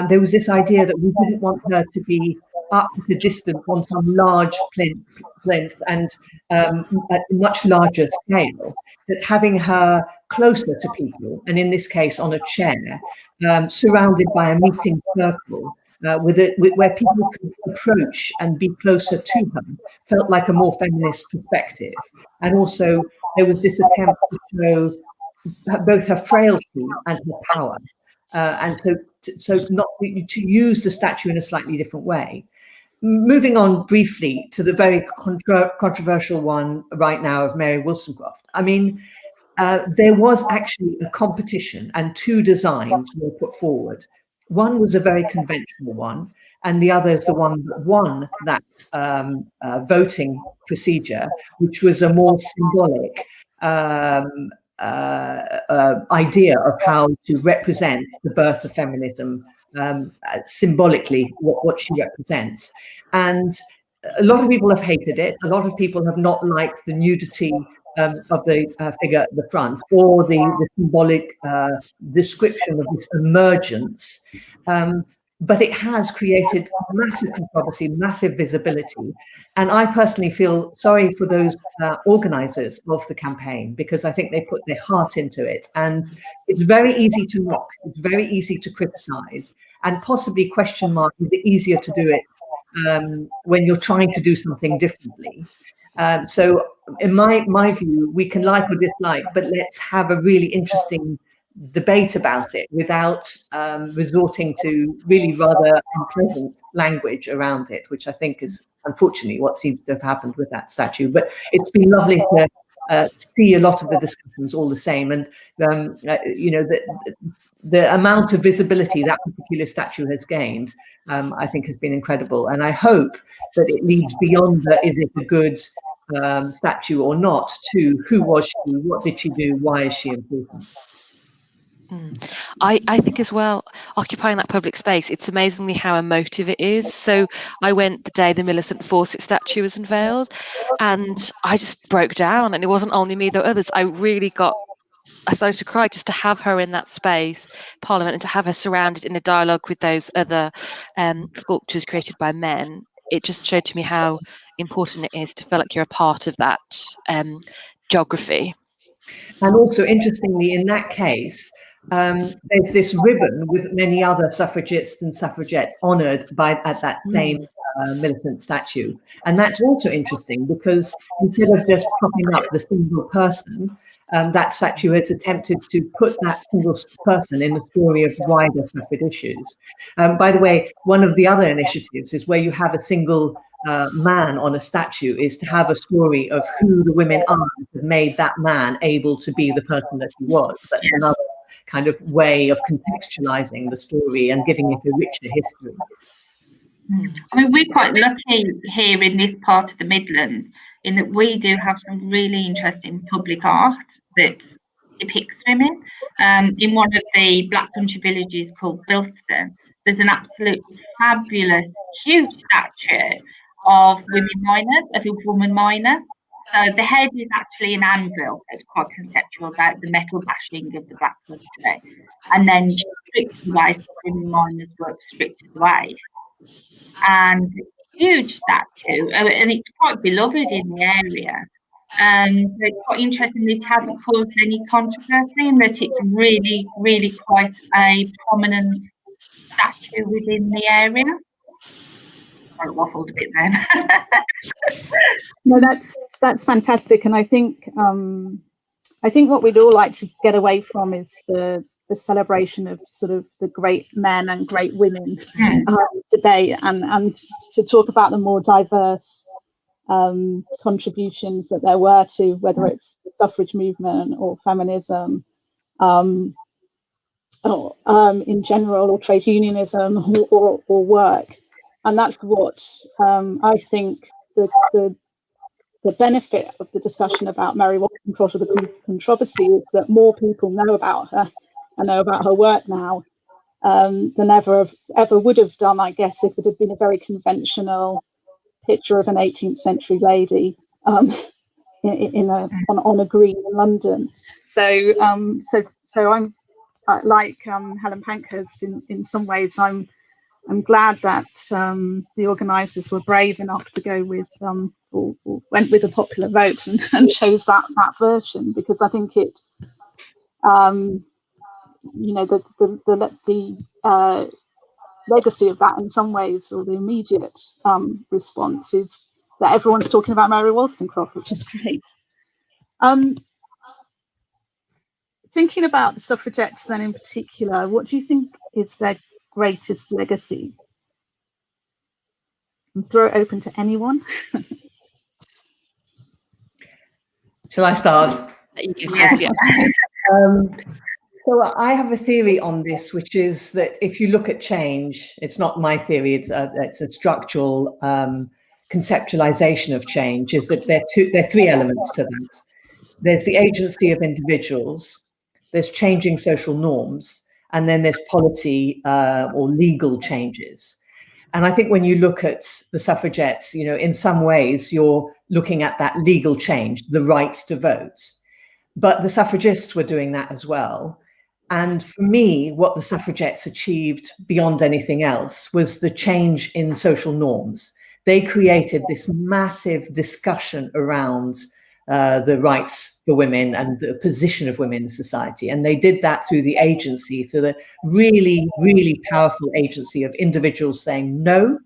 there was this idea that we didn't want her to be up at a distance on some large plinth and at a much larger scale, that having her closer to people, and in this case on a chair, surrounded by a meeting circle, where people could approach and be closer to her, felt like a more feminist perspective. And also there was this attempt to show both her frailty and her power, and so not to use the statue in a slightly different way. Moving on briefly to the very controversial one right now of Mary Wollstonecraft. I mean, there was actually a competition and two designs were put forward. One was a very conventional one, and the other is the one that won that voting procedure, which was a more symbolic idea of how to represent the birth of feminism, symbolically what she represents. And a lot of people have hated it. A lot of people have not liked the nudity of the figure at the front, or the symbolic description of this emergence. But it has created massive controversy, massive visibility. And I personally feel sorry for those organizers of the campaign, because I think they put their heart into it. And it's very easy to knock, it's very easy to criticize, and possibly question mark, is it easier to do it when you're trying to do something differently? So in my view, we can like or dislike, but let's have a really interesting debate about it without resorting to really rather unpleasant language around it, which I think is unfortunately what seems to have happened with that statue. But it's been lovely to see a lot of the discussions all the same, and you know, the amount of visibility that particular statue has gained, I think has been incredible. And I hope that it leads beyond the is it a good statue or not, to who was she, what did she do, why is she important? I think as well, occupying that public space, it's amazingly how emotive it is. So I went the day the Millicent Fawcett statue was unveiled, and I just broke down. And it wasn't only me, there were others. I started to cry just to have her in that space, Parliament, and to have her surrounded in a dialogue with those other sculptures created by men. It just showed to me how important it is to feel like you're a part of that geography. And also, interestingly, in that case, there's this ribbon with many other suffragists and suffragettes honoured at that same militant statue. And that's also interesting, because instead of just propping up the single person, that statue has attempted to put that single person in the story of wider suffrage issues. By the way, one of the other initiatives is where you have a single man on a statue, is to have a story of who the women are that made that man able to be the person that he was. That's another kind of way of contextualizing the story and giving it a richer history. I mean, we're quite lucky here in this part of the Midlands in that we do have some really interesting public art that depicts women. In one of the Black Country villages called Bilston, there's an absolute fabulous, huge statue of women miners, of a woman miner. So the head is actually an anvil. It's quite conceptual about the metal bashing of the Black Country. And then stripped to the waist, women miners were stripped to the waist. And huge statue, and it's quite beloved in the area. It's quite interesting that it hasn't caused any controversy, and that it's really, really quite a prominent statue within the area. I waffled a bit then. No, that's fantastic, and I think what we'd all like to get away from is the celebration of sort of the great men and great women debate, and to talk about the more diverse contributions that there were to whether it's the suffrage movement or feminism, or in general, or trade unionism or work, and that's what I think the benefit of the discussion about Mary Wollstonecraft, or the controversy, is that more people know about her and know about her work now than ever would have done, I guess, if it had been a very conventional picture of an 18th century lady on a green in London. So I'm like Helen Pankhurst in some ways. I'm glad that the organisers were brave enough to go with or went with a popular vote and chose that version, because I think it the legacy of that in some ways, or the immediate response, is that everyone's talking about Mary Wollstonecraft, which is great. Thinking about the suffragettes then in particular, what do you think is their greatest legacy? And throw it open to anyone. Shall I start? Yes, yeah. So I have a theory on this, which is that if you look at change, it's not my theory, it's a structural conceptualization of change, is that there are three elements to that. There's the agency of individuals, there's changing social norms, and then there's polity or legal changes. And I think when you look at the suffragettes, in some ways you're looking at that legal change, the right to vote. But the suffragists were doing that as well. And for me, what the suffragettes achieved beyond anything else was the change in social norms. They created this massive discussion around the rights for women and the position of women in society. And they did that through the agency, through the really, really powerful agency of individuals saying, no,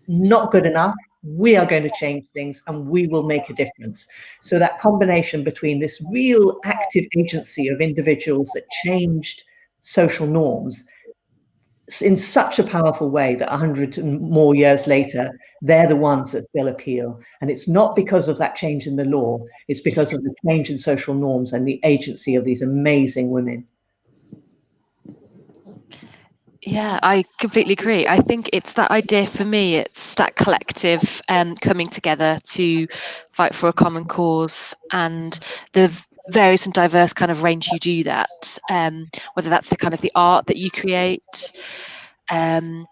not good enough. We are going to change things and we will make a difference. So that combination between this real active agency of individuals that changed social norms in such a powerful way that 100 and more years later, they're the ones that still appeal. And it's not because of that change in the law, it's because of the change in social norms and the agency of these amazing women. Yeah, I completely agree. I think it's that idea for me, it's that collective coming together to fight for a common cause, and the various and diverse kind of range you do that, whether that's the kind of the art that you create, the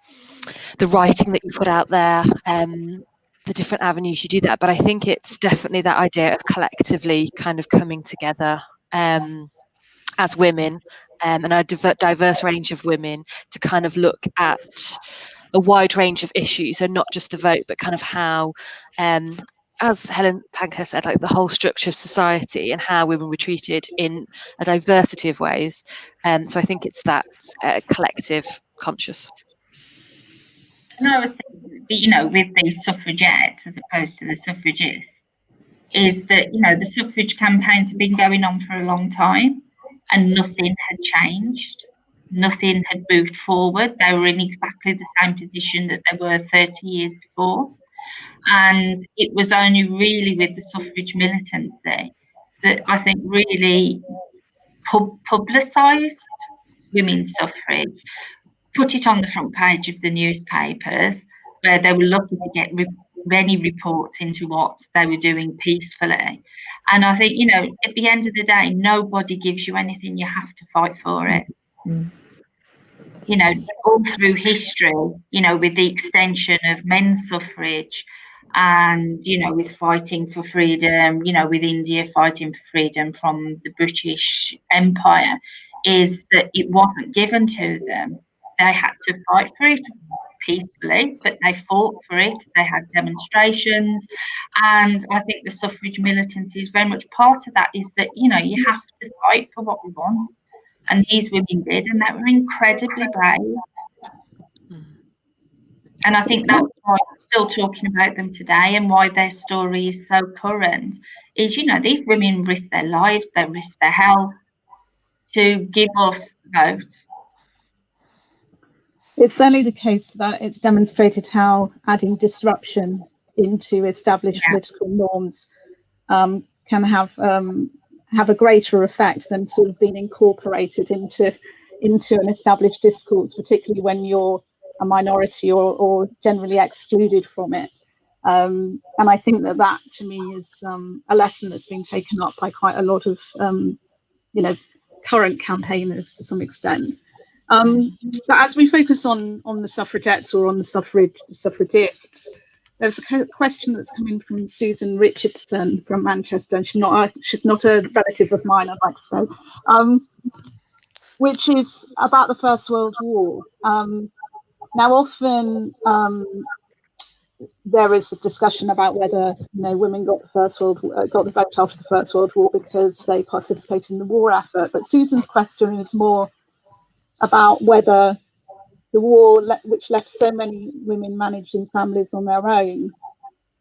writing that you put out there, the different avenues you do that. But I think it's definitely that idea of collectively kind of coming together as women, and a diverse range of women, to kind of look at a wide range of issues, so not just the vote, but kind of how, as Helen Pankhurst said, like the whole structure of society and how women were treated in a diversity of ways. So I think it's that collective conscious. And I was thinking, with the suffragettes as opposed to the suffragists, is that, the suffrage campaigns have been going on for a long time and nothing had changed. Nothing had moved forward. They were in exactly the same position that they were 30 years before. And it was only really with the suffrage militancy that I think really publicised women's suffrage, put it on the front page of the newspapers, where they were lucky to get many reports into what they were doing peacefully. And I think, at the end of the day, nobody gives you anything, you have to fight for it. Mm. All through history, with the extension of men's suffrage and, with fighting for freedom, with India fighting for freedom from the British Empire, is that it wasn't given to them. They had to fight for it peacefully, but they fought for it. They had demonstrations. And I think the suffrage militancy is very much part of that, is that, you have to fight for what we want. And these women did, and they were incredibly brave. And I think that's why we're still talking about them today, and why their story is so current, is, you know, these women risk their lives, they risk their health to give us the vote. It's certainly the case that it's demonstrated how adding disruption into established political norms can have a greater effect than sort of being incorporated into an established discourse, particularly when you're a minority or generally excluded from it. And I think that to me is a lesson that's been taken up by quite a lot of current campaigners to some extent. But as we focus on the suffragettes or on the suffragists, there's a question that's coming from Susan Richardson from Manchester, and she's not a relative of mine, I'd like to say, which is about the First World War. Now, often there is a discussion about whether women got the vote after the First World War because they participated in the war effort. But Susan's question is more about whether the war, which left so many women managing families on their own,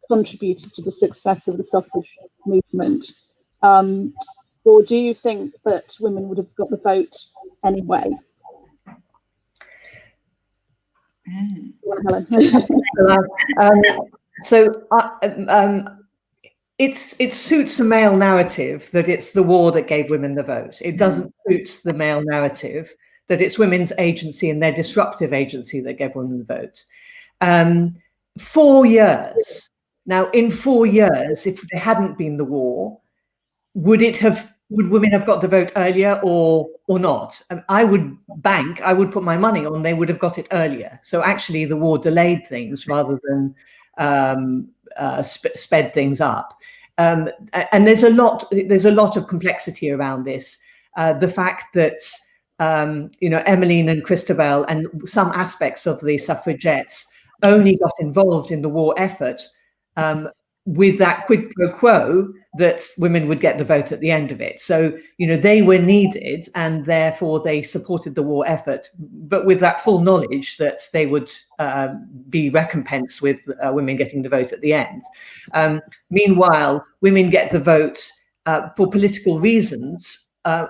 contributed to the success of the suffrage movement. Or do you think that women would have got the vote anyway? Helen. It suits the male narrative that it's the war that gave women the vote. It doesn't suit the male narrative that it's women's agency and their disruptive agency that gave women the vote. 4 years. Now, in 4 years, if there hadn't been the war, would women have got the vote earlier or not? I would put my money on they would have got it earlier. So actually the war delayed things rather than sped things up. And there's a lot of complexity around this. The fact that Emmeline and Christabel and some aspects of the suffragettes only got involved in the war effort with that quid pro quo that women would get the vote at the end of it. So, they were needed and therefore they supported the war effort, but with that full knowledge that they would be recompensed with women getting the vote at the end. Meanwhile, women get the vote for political reasons,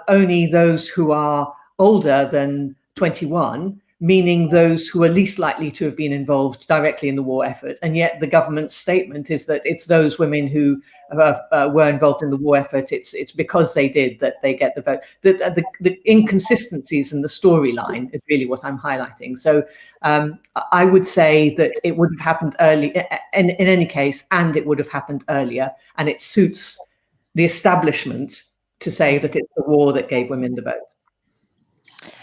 only those who are older than 21, meaning those who are least likely to have been involved directly in the war effort. And yet the government's statement is that it's those women who were involved in the war effort, it's because they did that they get the vote. The inconsistencies in the storyline is really what I'm highlighting. So I would say that it would have happened early in any case, and it would have happened earlier. And it suits the establishment to say that it's the war that gave women the vote.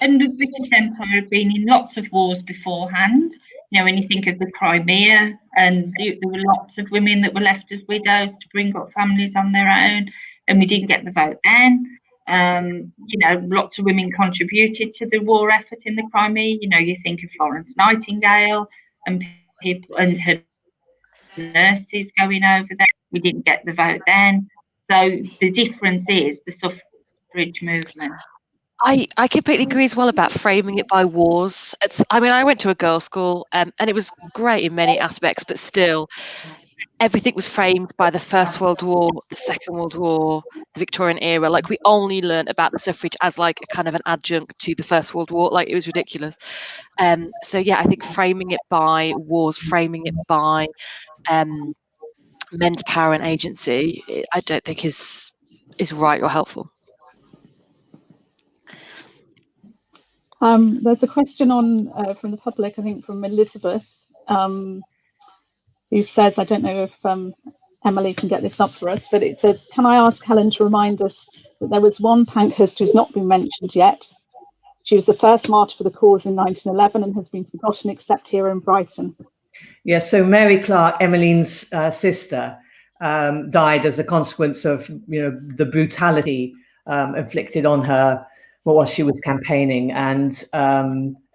And the British Empire had been in lots of wars beforehand. When you think of the Crimea, and there were lots of women that were left as widows to bring up families on their own, and we didn't get the vote then. Lots of women contributed to the war effort in the Crimea. You think of Florence Nightingale and people and her nurses going over there. We didn't get the vote then. So the difference is the suffrage movement. I completely agree as well about framing it by wars. I went to a girls' school and it was great in many aspects, but still everything was framed by the First World War, the Second World War, the Victorian era. Like, we only learned about the suffrage as like a kind of an adjunct to the First World War. Like, it was ridiculous. So yeah, I think framing it by wars, framing it by men's power and agency, I don't think is right or helpful. There's a question from the public, I think from Elizabeth, who says, I don't know if Emily can get this up for us, but it says, can I ask Helen to remind us that there was one Pankhurst who's not been mentioned yet? She was the first martyr for the cause in 1911 and has been forgotten except here in Brighton. Yes, so Mary Clark, Emmeline's sister, died as a consequence of the brutality inflicted on her while she was campaigning. And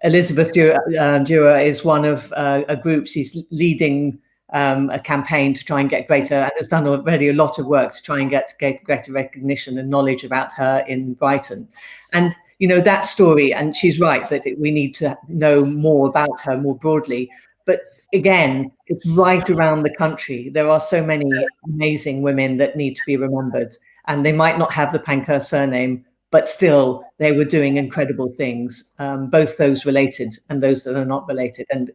Elizabeth Dewar is one of a group. She's leading a campaign to try and get greater, and has done already a lot of work to try and get greater recognition and knowledge about her in Brighton. And that story, and she's right that we need to know more about her more broadly. But again, it's right around the country. There are so many amazing women that need to be remembered, and they might not have the Pankhurst surname, but still they were doing incredible things, both those related and those that are not related. And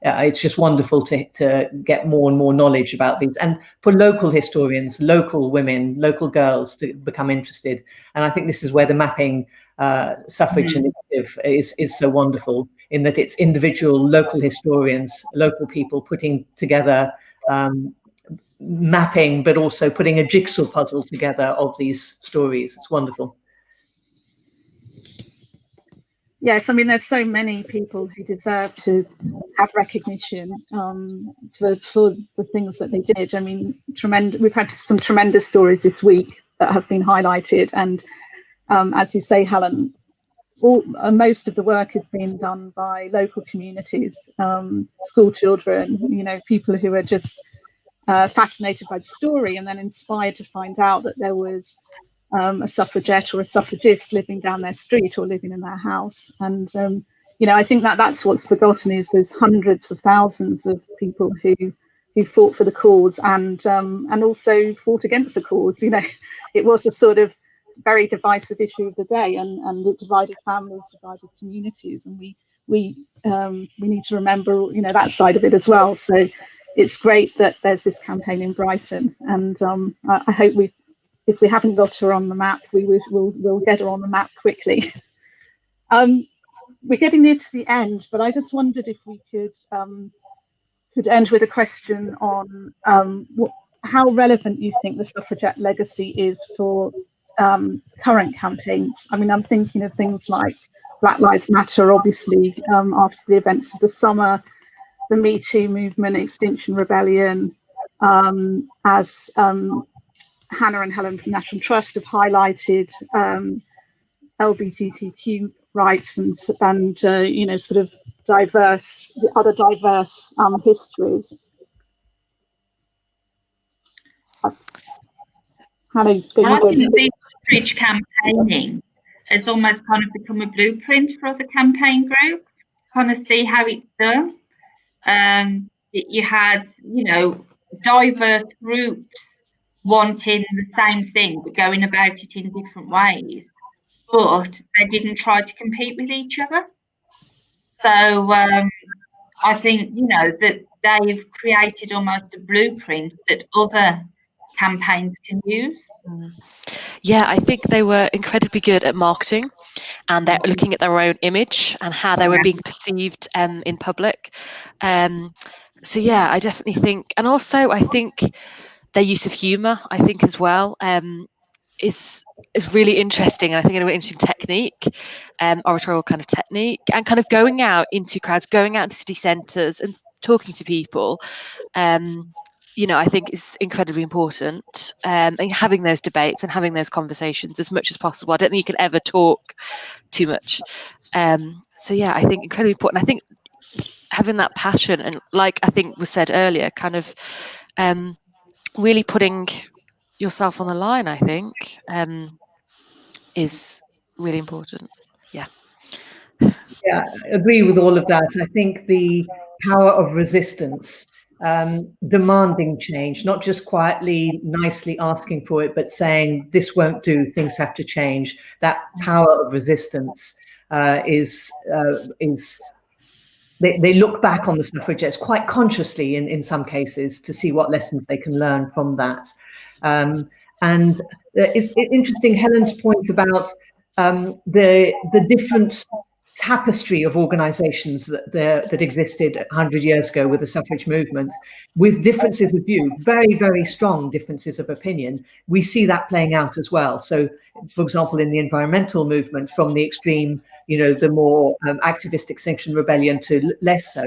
it's just wonderful to get more and more knowledge about these, and for local historians, local women, local girls to become interested. And I think this is where the mapping suffrage initiative is so wonderful, in that it's individual local historians, local people putting together mapping, but also putting a jigsaw puzzle together of these stories. It's wonderful. Yes, I mean, there's so many people who deserve to have recognition for the things that they did. I mean, we've had some tremendous stories this week that have been highlighted, and as you say, Helen, most of the work is being done by local communities, school children, you know, people who are just fascinated by the story and then inspired to find out that there was a suffragette or a suffragist living down their street or living in their house. And you know, I think that's what's forgotten, is there's hundreds of thousands of people who fought for the cause and also fought against the cause. You know, it was a sort of very divisive issue of the day, and it divided families, divided communities, and we need to remember, you know, that side of it as well. So it's great that there's this campaign in Brighton, and I hope if we haven't got her on the map, we'll get her on the map quickly. We're getting near to the end, but I just wondered if we could end with a question on how relevant you think the suffragette legacy is for current campaigns. I mean, I'm thinking of things like Black Lives Matter, obviously, after the events of the summer, the Me Too movement, Extinction Rebellion, as Hannah and Helen from National Trust have highlighted LGBTQ rights and you know, sort of other diverse histories. Hannah, I think the Suffrage campaigning has almost kind of become a blueprint for other campaign groups, kind of see how it's done. You had, you know, diverse groups wanting the same thing but going about it in different ways, but they didn't try to compete with each other. So I think, you know, that they've created almost a blueprint that other campaigns can use. Yeah, I think they were incredibly good at marketing, and they're looking at their own image and how they were being perceived in public. So yeah, I definitely think, and also I think their use of humour, I think as well, is really interesting. I think it's an interesting technique, oratorial kind of technique, and kind of going out into crowds, going out into city centres and talking to people. You know, I think is incredibly important, and having those debates and having those conversations as much as possible. I don't think you can ever talk too much. So yeah, I think incredibly important. I think having that passion, and like I think was said earlier, kind of really putting yourself on the line, I think, is really important. Yeah. Yeah, I agree with all of that. I think the power of resistance, demanding change, not just quietly, nicely asking for it, but saying this won't do, things have to change. That power of resistance is they look back on the suffragettes quite consciously in some cases to see what lessons they can learn from that. And it's interesting, Helen's point about the different tapestry of organizations that existed 100 years ago with the suffrage movement, with differences of view, very, very strong differences of opinion. We see that playing out as well. So, for example, in the environmental movement, from the extreme, you know, the more activist Extinction Rebellion to less so.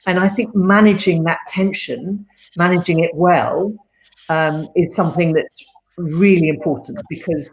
And I think managing that tension, managing it well, is something that's really important, because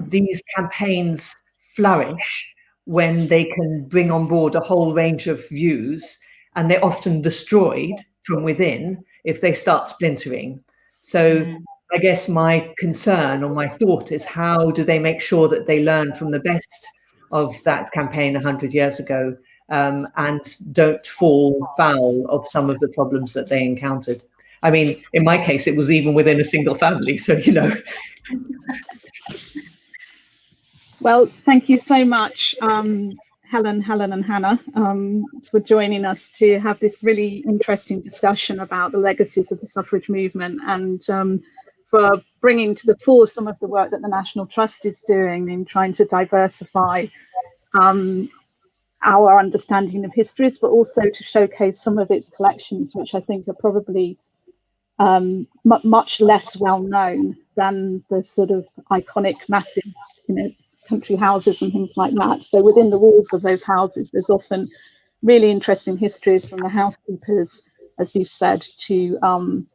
these campaigns flourish when they can bring on board a whole range of views, and they're often destroyed from within if they start splintering. So I guess my concern or my thought is, how do they make sure that they learn from the best of that campaign 100 years ago, and don't fall foul of some of the problems that they encountered. I mean, in my case, it was even within a single family. So, you know. Well, thank you so much, Helen and Hannah, for joining us to have this really interesting discussion about the legacies of the suffrage movement, and for bringing to the fore some of the work that the National Trust is doing in trying to diversify our understanding of histories, but also to showcase some of its collections, which I think are probably much less well known than the sort of iconic, massive, country houses and things like that. So within the walls of those houses, there's often really interesting histories from the housekeepers, as you've said, to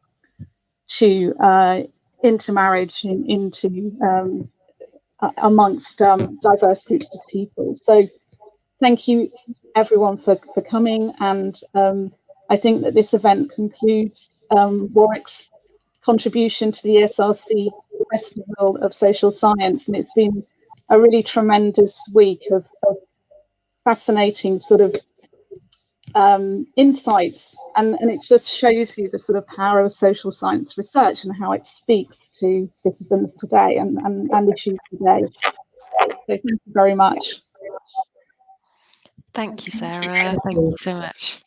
intermarriage into amongst diverse groups of people. So thank you everyone for coming, and I think that this event concludes Warwick's contribution to the ESRC Festival of Social Science, and it's been a really tremendous week of fascinating sort of insights, and it just shows you the sort of power of social science research and how it speaks to citizens today and issues today. So thank you very much. Thank you, Sarah. Thank you so much.